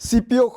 CPO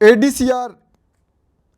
ADCR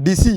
DC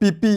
PP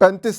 35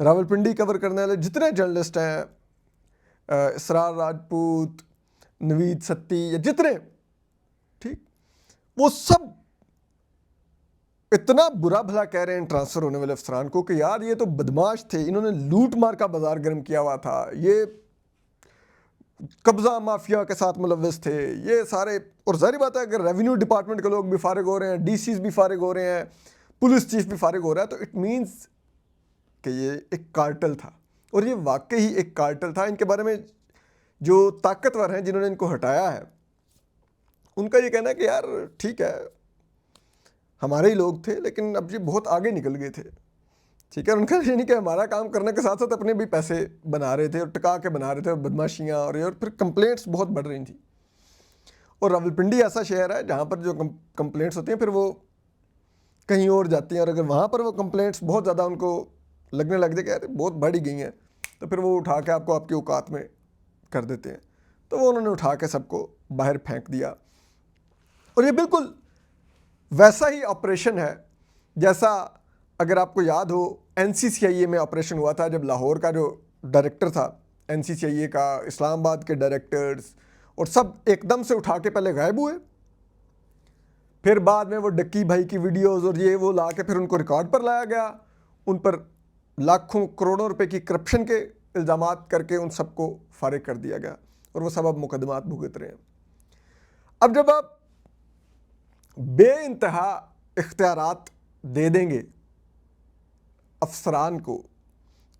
Rawalpindi کور کرنے والے جتنے جرنلسٹ ہیں، اسرار راجپوت، نوید ستی یا جتنے، ٹھیک، وہ سب اتنا برا بھلا کہہ رہے ہیں ٹرانسفر ہونے والے افسران کو کہ یار یہ تو بدماش تھے، انہوں نے لوٹ مار کا بازار گرم کیا ہوا تھا، یہ قبضہ مافیا کے ساتھ ملوث تھے، یہ سارے. اور ظاہری بات ہے اگر ریونیو ڈپارٹمنٹ کے لوگ بھی فارغ ہو رہے ہیں، ڈی سیز بھی فارغ ہو رہے ہیں، پولیس چیف بھی فارغ ہو رہا ہے، تو اٹ مینز کہ یہ ایک کارٹل تھا. اور یہ واقعی ایک کارٹل تھا. ان کے بارے میں جو طاقتور ہیں جنہوں نے ان کو ہٹایا ہے، ان کا یہ کہنا ہے کہ یار ٹھیک ہے ہمارے ہی لوگ تھے لیکن اب یہ بہت آگے نکل گئے تھے. ٹھیک ہے، ان کا یہ نہیں کہ ہمارا کام کرنے کے ساتھ ساتھ اپنے بھی پیسے بنا رہے تھے اور ٹکا کے بنا رہے تھے، اور بدماشیاں اور پھر کمپلینٹس بہت بڑھ رہی تھیں. اور راولپنڈی ایسا شہر ہے جہاں پر جو کمپلینٹس ہوتی ہیں پھر وہ کہیں اور جاتی ہیں، اور اگر وہاں پر وہ کمپلینٹس بہت زیادہ ان کو لگنے لگ جائے کہ یار بہت بڑھ ہی گئی ہیں، تو پھر وہ اٹھا کے آپ کو آپ کی اوقات میں کر دیتے ہیں. تو وہ انہوں نے اٹھا کے سب کو باہر پھینک دیا. اور یہ بالکل ویسا ہی آپریشن ہے جیسا اگر آپ کو یاد ہو NCCIA میں آپریشن ہوا تھا، جب لاہور کا جو ڈائریکٹر تھا NCCIA کا، اسلام آباد کے ڈائریکٹرز اور سب ایک دم سے اٹھا کے پہلے غائب ہوئے، پھر بعد میں وہ ڈکی بھائی کی ویڈیوز اور یہ وہ لا کے پھر ان کو ریکارڈ پر لایا گیا، ان پر لاکھوں کروڑوں روپے کی کرپشن کے الزامات کر کے ان سب کو فارغ کر دیا گیا، اور وہ سب اب مقدمات بھگت رہے ہیں. اب جب آپ بے انتہا اختیارات دے دیں گے افسران کو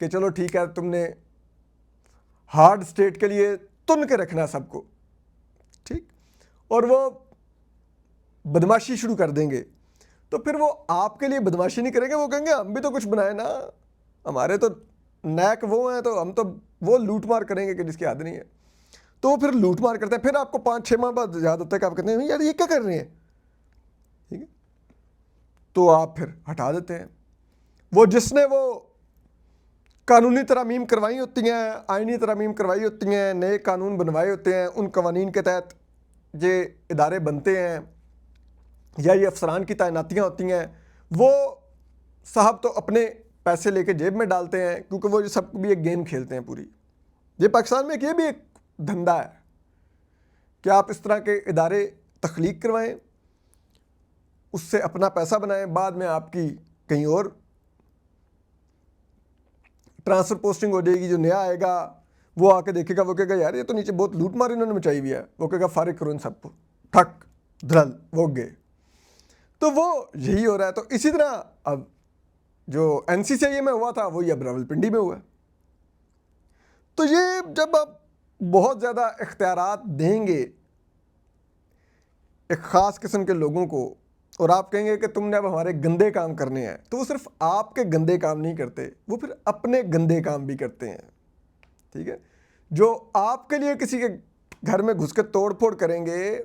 کہ چلو ٹھیک ہے تم نے ہارڈ اسٹیٹ کے لیے تن کے رکھنا سب کو، ٹھیک، اور وہ بدماشی شروع کر دیں گے، تو پھر وہ آپ کے لیے بدماشی نہیں کریں گے، وہ کہیں گے ہم بھی تو کچھ بنائے نا، ہمارے تو نیک وہ ہیں تو ہم تو وہ لوٹ مار کریں گے کہ جس کی حد نہیں ہے. تو وہ پھر لوٹ مار کرتے ہیں. پھر آپ کو 5-6 ماہ بعد یاد ہوتا ہے کہ آپ کہتے ہیں یار یہ کیا کر رہے ہیں، ٹھیک ہے، تو آپ پھر ہٹا دیتے ہیں. وہ جس نے وہ قانونی ترامیم کروائی ہوتی ہیں، آئینی ترامیم کروائی ہوتی ہیں، نئے قانون بنوائے ہوتے ہیں، ان قوانین کے تحت یہ ادارے بنتے ہیں یا یہ افسران کی تعیناتیاں ہوتی ہیں، وہ صاحب تو اپنے پیسے لے کے جیب میں ڈالتے ہیں، کیونکہ وہ سب بھی ایک گیم کھیلتے ہیں پوری. یہ پاکستان میں یہ بھی ایک دھندا ہے کہ آپ اس طرح کے ادارے تخلیق کروائیں، اس سے اپنا پیسہ بنائیں، بعد میں آپ کی کہیں اور ٹرانسفر پوسٹنگ ہو جائے گی. جو نیا آئے گا وہ آ کے دیکھے گا، وہ کہے گا یار یہ تو نیچے بہت لوٹ مار انہوں نے مچائی ہوئی ہے، وہ کہے گا فارغ کرو ان سب کو، ٹھک دھڑل وہ گئے. تو وہ یہی ہو رہا ہے. تو اسی طرح اب جو NCCIA میں ہوا تھا وہی اب راولپنڈی میں ہوا ہے. تو یہ جب آپ بہت زیادہ اختیارات دیں گے ایک خاص قسم کے لوگوں کو، اور آپ کہیں گے کہ تم نے اب ہمارے گندے کام کرنے ہیں، تو وہ صرف آپ کے گندے کام نہیں کرتے، وہ پھر اپنے گندے کام بھی کرتے ہیں. ٹھیک ہے، جو آپ کے لیے کسی کے گھر میں گھس کے توڑ پھوڑ کریں گے،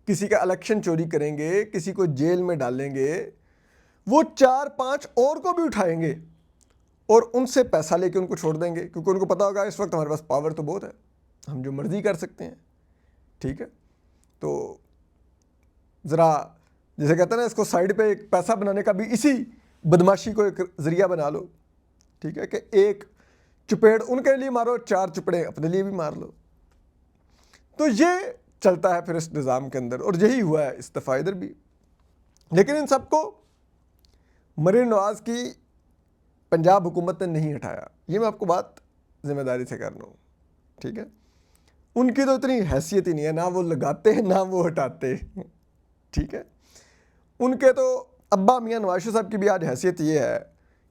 کسی کا الیکشن چوری کریں گے، کسی کو جیل میں ڈالیں گے، وہ 4-5 اور کو بھی اٹھائیں گے اور ان سے پیسہ لے کے ان کو چھوڑ دیں گے، کیونکہ ان کو پتا ہوگا اس وقت ہمارے پاس پاور تو بہت ہے، ہم جو مرضی کر سکتے ہیں. ٹھیک ہے، تو ذرا جیسے کہتے ہیں نا اس کو سائڈ پہ ایک پیسہ بنانے کا بھی اسی بدماشی کو ایک ذریعہ بنا لو. ٹھیک ہے، کہ ایک چپیڑ ان کے لیے مارو، 4 چپڑے اپنے لیے بھی مار لو. تو یہ چلتا ہے پھر اس نظام کے اندر، اور یہی ہوا ہے اس دفعہ ادھر بھی. لیکن ان سب کو مریم نواز کی پنجاب حکومت نے نہیں ہٹایا، یہ میں آپ کو بات ذمہ داری سے کر رہا ہوں. ٹھیک ہے، ان کی تو اتنی حیثیت ہی نہیں ہے، نہ وہ لگاتے ہیں نہ وہ ہٹاتے. ٹھیک ہے، ان کے تو ابا میاں نواز شریف صاحب کی بھی آج حیثیت یہ ہے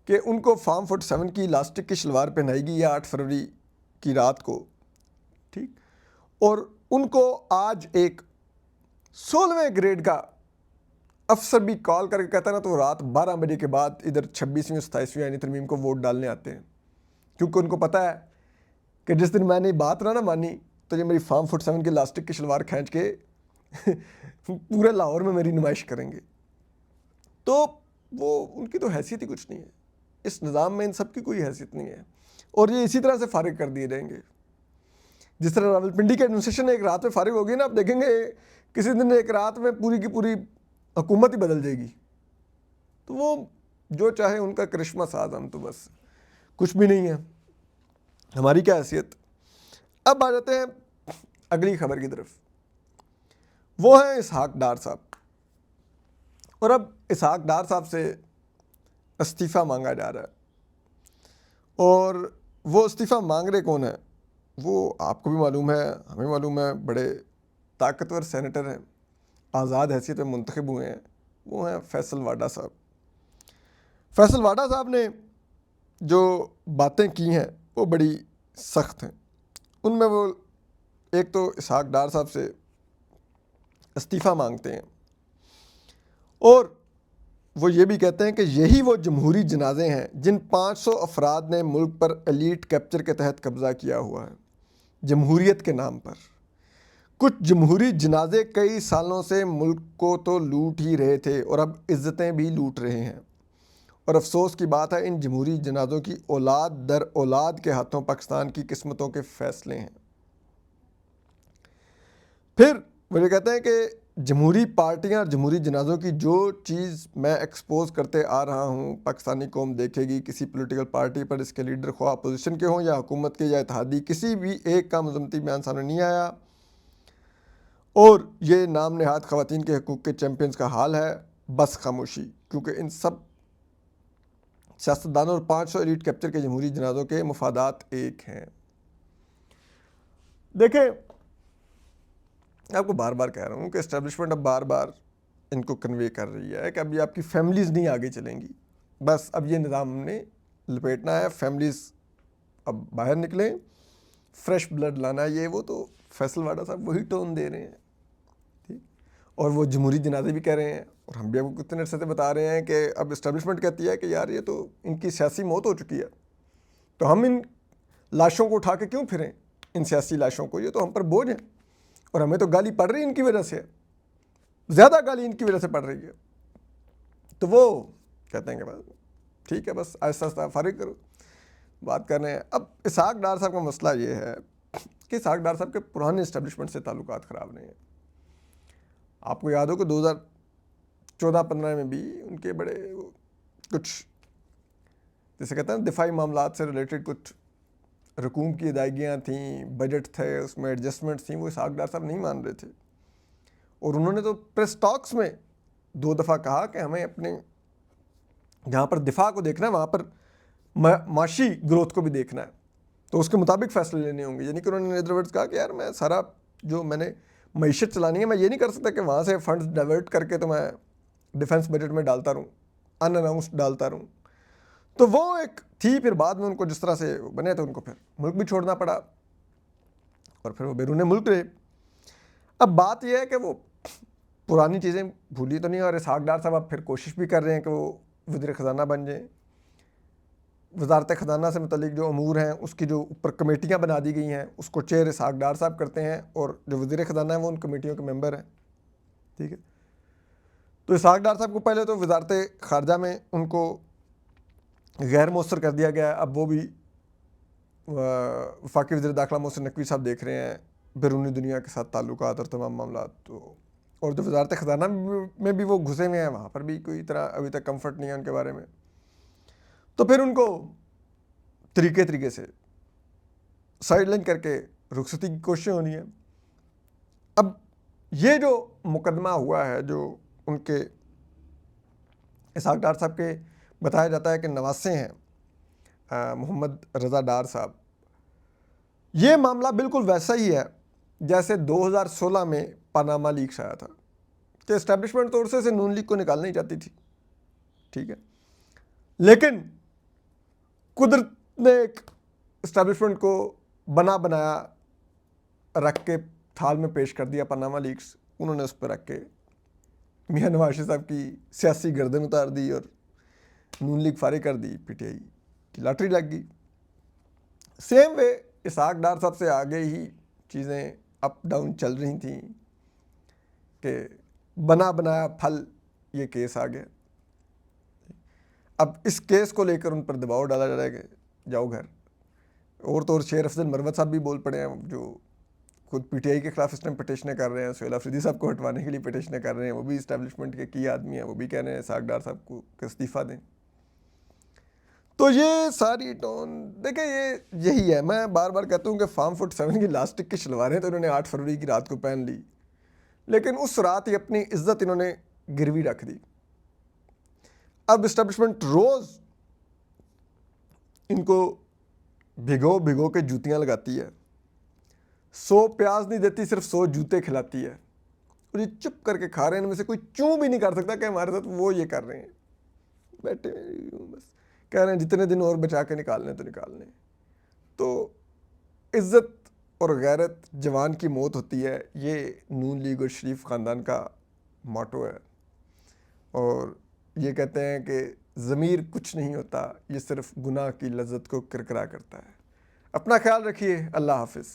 کہ ان کو فارم 47 کی لاسٹک کی شلوار پہنائی گئی 8 فروری کی رات کو. ٹھیک، اور ان کو آج ایک 16ویں گریڈ کا افسر بھی کال کر کے کہتا ہے نا، تو رات 12 بجے کے بعد ادھر 26ویں 27ویں آئینی ترمیم کو ووٹ ڈالنے آتے ہیں، کیونکہ ان کو پتہ ہے کہ جس دن میں نے بات نہ مانی تو یہ میری فارم 47 کی لاسٹک کی شلوار کھینچ کے پورے لاہور میں میری نمائش کریں گے. تو وہ ان کی تو حیثیت ہی کچھ نہیں ہے، اس نظام میں ان سب کی کوئی حیثیت نہیں ہے، اور یہ اسی طرح سے فارغ کر دیے جائیں گے. جس طرح راولپنڈی کے ایڈمنسٹریشن ایک رات میں فارغ ہوگی نا، آپ دیکھیں گے کسی دن ایک رات میں پوری کی پوری حکومت ہی بدل جائے گی. تو وہ جو چاہے ان کا کرشمہ ساز، ہم تو بس کچھ بھی نہیں ہے، ہماری کیا حیثیت۔ اب آ جاتے ہیں اگلی خبر کی طرف، وہ ہیں اسحاق ڈار صاحب۔ اور اب اسحاق ڈار صاحب سے استعفیٰ مانگا جا رہا ہے، اور وہ استعفیٰ مانگ رہے کون ہیں؟ وہ آپ کو بھی معلوم ہے، ہمیں معلوم ہے، بڑے طاقتور سینیٹر ہیں، آزاد حیثیت میں منتخب ہوئے ہیں، وہ ہیں فیصل واڈا صاحب۔ فیصل واڈا صاحب نے جو باتیں کی ہیں وہ بڑی سخت ہیں۔ ان میں وہ ایک تو اسحاق ڈار صاحب سے استعفیٰ مانگتے ہیں، اور وہ یہ بھی کہتے ہیں کہ یہی وہ جمہوری جنازے ہیں جن 500 افراد نے ملک پر ایلیٹ کیپچر کے تحت قبضہ کیا ہوا ہے، جمہوریت کے نام پر۔ کچھ جمہوری جنازے کئی سالوں سے ملک کو تو لوٹ ہی رہے تھے اور اب عزتیں بھی لوٹ رہے ہیں، اور افسوس کی بات ہے ان جمہوری جنازوں کی اولاد در اولاد کے ہاتھوں پاکستان کی قسمتوں کے فیصلے ہیں۔ پھر وہ یہ کہتے ہیں کہ جمہوری پارٹیاں اور جمہوری جنازوں کی جو چیز میں ایکسپوز کرتے آ رہا ہوں، پاکستانی قوم دیکھے گی کسی پولیٹیکل پارٹی پر، اس کے لیڈر خواہ اپوزیشن کے ہوں یا حکومت کے یا اتحادی، کسی بھی ایک کا مذمتی بیان سامنے نہیں آیا، اور یہ نام نہاد خواتین کے حقوق کے چیمپئنز کا حال ہے بس خاموشی، کیونکہ ان سب سیاستدانوں اور 500 ایلیٹ کیپچر کے جمہوری جنازوں کے مفادات ایک ہیں۔ دیکھیں، آپ کو بار بار کہہ رہا ہوں کہ اسٹیبلشمنٹ اب بار بار ان کو کنوے کر رہی ہے کہ اب یہ آپ کی فیملیز نہیں آگے چلیں گی، بس اب یہ نظام ہم نے لپیٹنا ہے، فیملیز اب باہر نکلیں، فریش بلڈ لانا ہے، یہ وہ تو فیصل واڈا صاحب وہی ٹون دے رہے ہیں، ٹھیک، اور وہ جمہوری جنازے بھی کہہ رہے ہیں، اور ہم بھی آپ کو کتنے عرصے سے بتا رہے ہیں کہ اب اسٹیبلشمنٹ کہتی ہے کہ یار یہ تو ان کی سیاسی موت ہو چکی ہے، تو ہم ان لاشوں کو اٹھا کے کیوں پھریں، ان سیاسی لاشوں کو، یہ تو ہم پر بوجھ ہیں، اور ہمیں تو گالی پڑ رہی ہے ان کی وجہ سے، زیادہ گالی ان کی وجہ سے پڑ رہی ہے۔ تو وہ کہتے ہیں کہ بس ٹھیک ہے، بس آہستہ آہستہ فارغ کرو، بات کر رہے ہیں۔ اب اسحاق ڈار صاحب کا مسئلہ یہ ہے کہ اسحاق ڈار صاحب کے پرانے اسٹیبلشمنٹ سے تعلقات خراب رہے ہیں۔ آپ کو یاد ہو کہ 2014-15 میں بھی ان کے بڑے کچھ جیسے کہتے ہیں دفاعی معاملات سے ریلیٹڈ کچھ رقوم کی ادائیگیاں تھیں، بجٹ تھے، اس میں ایڈجسٹمنٹس تھیں، وہ اسحاق ڈار صاحب نہیں مان رہے تھے، اور انہوں نے تو پریس ٹاکس میں 2 دفعہ کہا کہ ہمیں اپنے جہاں پر دفاع کو دیکھنا ہے وہاں پر معاشی گروتھ کو بھی دیکھنا ہے، تو اس کے مطابق فیصلے لینے ہوں گے۔ یعنی کہ انہوں نے ادر ورڈز کہا کہ یار میں سارا جو میں نے معیشت چلانی ہے، میں یہ نہیں کر سکتا کہ وہاں سے فنڈز ڈائیورٹ کر کے تو میں ڈیفنس بجٹ میں ڈالتا رہوں، ان اناؤنسڈ ڈالتا رہوں۔ تو وہ ایک تھی، پھر بعد میں ان کو جس طرح سے بنے تو ان کو پھر ملک بھی چھوڑنا پڑا، اور پھر وہ بیرون ملک رہے۔ اب بات یہ ہے کہ وہ پرانی چیزیں بھولی تو نہیں، اور اسحاق ڈار صاحب اب پھر کوشش بھی کر رہے ہیں کہ وہ وزیر خزانہ بن جائیں۔ وزارت خزانہ سے متعلق جو امور ہیں اس کی جو اوپر کمیٹیاں بنا دی گئی ہیں، اس کو چیئر اسحاق ڈار صاحب کرتے ہیں، اور جو وزیر خزانہ ہیں وہ ان کمیٹیوں کے ممبر ہیں، ٹھیک ہے۔ تو اسحاق ڈار صاحب کو پہلے تو وزارت خارجہ میں ان کو غیر مؤثر کر دیا گیا ہے، اب وہ بھی وفاقی وزیر داخلہ محسن نقوی صاحب دیکھ رہے ہیں بیرونی دنیا کے ساتھ تعلقات اور تمام معاملات، تو اور جو وزارت خزانہ میں بھی وہ گھسے ہوئے ہیں، وہاں پر بھی کوئی طرح ابھی تک کمفرٹ نہیں ہے ان کے بارے میں، تو پھر ان کو طریقے سے سائڈ لائن کر کے رخصتی کی کوششیں ہونی ہیں۔ اب یہ جو مقدمہ ہوا ہے، جو ان کے اسحاق ڈار صاحب کے بتایا جاتا ہے کہ نواسے ہیں محمد رضا ڈار صاحب، یہ معاملہ بالکل ویسا ہی ہے جیسے 2016 میں پاناما لیکس آیا تھا، کہ اسٹیبلشمنٹ تو عرصے سے نون لیگ کو نکالنا ہی چاہتی تھی، ٹھیک ہے، لیکن قدرت نے ایک اسٹیبلشمنٹ کو بنایا رکھ کے تھال میں پیش کر دیا پاناما لیکس، انہوں نے اس پہ رکھ کے میاں نواز شریف صاحب کی سیاسی گردن اتار دی اور نون لیگ فارغ کر دی، پی ٹی آئی کی لاٹری لگ گئی۔ سیم وے اسحاق ڈار صاحب سے آگے ہی چیزیں اپ ڈاؤن چل رہی تھیں کہ بنا بنایا پھل یہ کیس آ گیا۔ اب اس کیس کو لے کر ان پر دباؤ ڈالا جا رہا ہے کہ جاؤ گھر، اور تو اور شیر افضل مروت صاحب بھی بول پڑے ہیں، جو خود پی ٹی آئی کے خلاف اس ٹائم پٹیشنیں کر رہے ہیں، سہیل آفریدی صاحب کو ہٹوانے کے لیے پٹیشنیں کر رہے ہیں، وہ بھی اسٹیبلشمنٹ کے کی آدمی ہیں، وہ بھی کہہ رہے ہیں اسحاق ڈار صاحب کو کہ استعفیٰ دیں۔ تو یہ ساری ٹون دیکھیں، یہی ہے، میں بار بار کہتا ہوں کہ فارم فٹ 7 کی لاسٹک کی شلواریں تو انہوں نے 8 فروری کی رات کو پہن لی، لیکن اس رات ہی اپنی عزت انہوں نے گروی رکھ دی۔ اب اسٹیبلشمنٹ روز ان کو بھگو کے جوتیاں لگاتی ہے، 100 پیاز نہیں دیتی، صرف 100 جوتے کھلاتی ہے، اور یہ چپ کر کے کھا رہے ہیں، ان میں سے کوئی چوں بھی نہیں کر سکتا کہ ہمارے ساتھ وہ یہ کر رہے ہیں، بیٹھے بس کہہ رہے ہیں جتنے دن اور بچا کے نکالنے تو نکال لیں۔ تو عزت اور غیرت جوان کی موت ہوتی ہے، یہ نون لیگ اور شریف خاندان کا موٹو ہے، اور یہ کہتے ہیں کہ ضمیر کچھ نہیں ہوتا، یہ صرف گناہ کی لذت کو کرکرا کرتا ہے۔ اپنا خیال رکھیے، اللہ حافظ۔